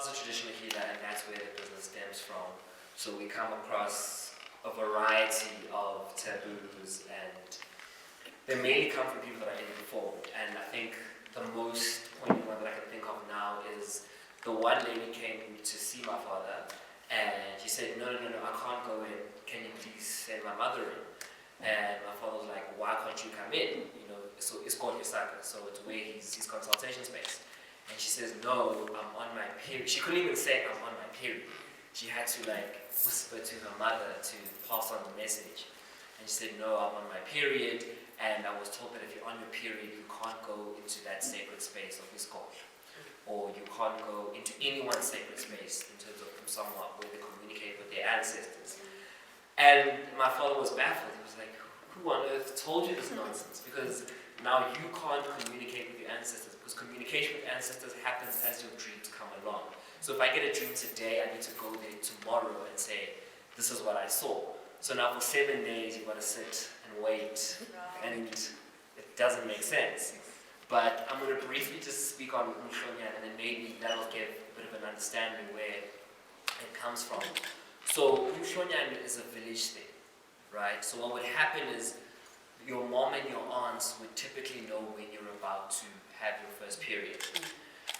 is a traditional healer, and that's where the business stems from. So we come across a variety of taboos, and they mainly come from people that are informed. And I think the most poignant one that I can think of now is the one lady came to see my father, and she said, no, I can't go in. Can you please send my mother in? And my father was like, why can't you come in? So it's called Yosaka, so it's where his consultation space. And she says, no, I'm on my period. She couldn't even say I'm on my period. She had to whisper to her mother to pass on the message. And she said, no, I'm on my period, and I was told that if you're on your period, you can't go into that sacred space of Iskon, or you can't go into anyone's sacred space in terms of Umsamo, where they communicate with their ancestors. And my father was baffled. He was like, who on earth told you this nonsense? Because now you can't communicate with your ancestors, because communication with ancestors happens as your dreams come along. So if I get a dream today, I need to go there tomorrow and say, this is what I saw. So now for 7 days, you've got to sit and wait, and it doesn't make sense. But I'm going to briefly just speak on Umhlonyan, and then maybe that'll give a bit of an understanding where it comes from. So Umhlonyan is a village thing, right? So what would happen is your mom and your aunts would typically know when you're about to have your first period.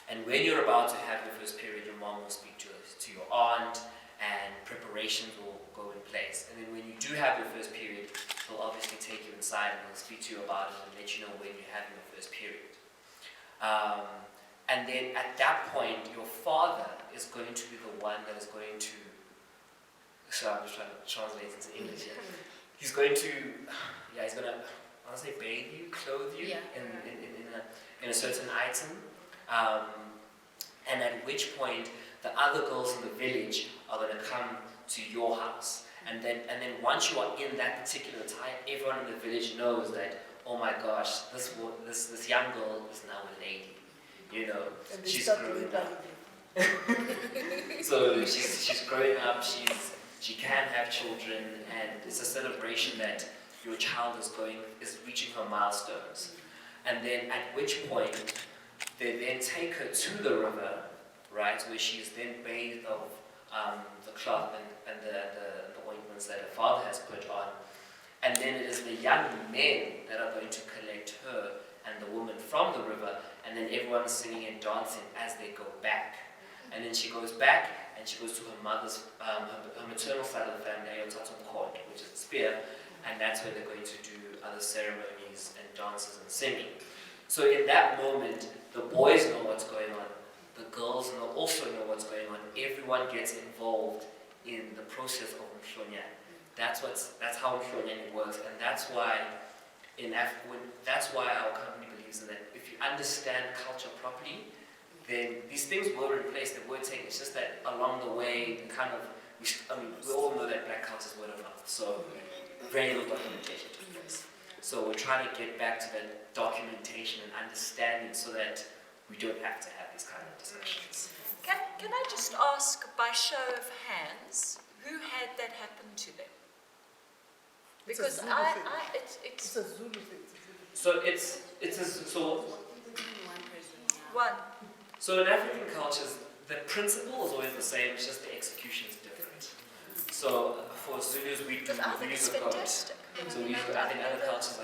And when you're about to have your first period, your mom will speak to your aunt, and preparations will go in place. And then when you do have your first period, they'll obviously take you inside and they'll speak to you about it and let you know when you're having your first period. And then at that point, your father is going to be the one that is going to, so I'm just trying to translate into English here. He's going to, he's going to, I want to say bathe you, clothe you in a certain item. And at which point, the other girls in the village are going to come to your house. And then once you are in that particular attire, everyone in the village knows that, oh my gosh, this young girl is now a lady. She's growing up. So she's growing up, she can have children, and it's a celebration that your child is reaching her milestones. And then at which point, they then take her to the river, right, where she is then bathed of the cloth and the ointments that her father has put on. And then it is the young men that are going to collect her and the woman from the river, and then everyone's singing and dancing as they go back. And then she goes back, and she goes to her mother's, her maternal side of the family, which is the spear, and that's where they're going to do other ceremonies and dances and singing. So in that moment, the boys know what's going on. The girls also know what's going on. Everyone gets involved in the process of Umhlonyan. That's how Umhlonyan works, and that's why our company believes in that. If you understand culture properly, then these things were in place. They were taken. It's just that along the way, we all know that black culture is word of mouth. So very little documentation took place. So we're trying to get back to that documentation and understanding so that we don't have to have these kind of discussions. Can I just ask, by show of hands, who had that happen to them? Because it's a Zulu thing. So one. So in African cultures, the principle is always the same. It's just the execution is different. So for Zulus, we use a goat. Fantastic. So we use, I think other cultures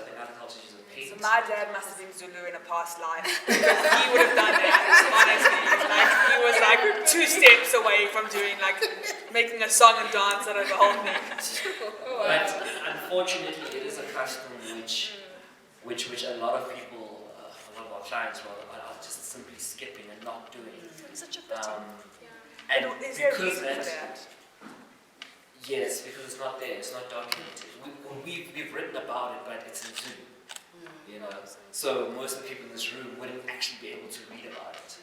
use a pig. So my dad must have been Zulu in a past life. He would have done that, honestly. He was 2 steps away from doing making a song and dance out of the whole thing. But unfortunately, it is a custom which a lot of people, a lot of our clients are just simply skipping and not doing. Such a pity. And is there a because reason for that? Yes, because it's not there, it's not documented. We've written about it, but it's in Zulu. So most of the people in this room wouldn't actually be able to read about it.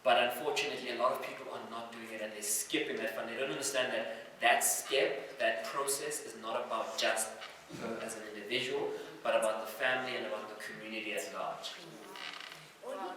But unfortunately, a lot of people are not doing it, and they're skipping that fun. They don't understand that step, that process is not about just her as an individual, but about the family and about the community at large. Only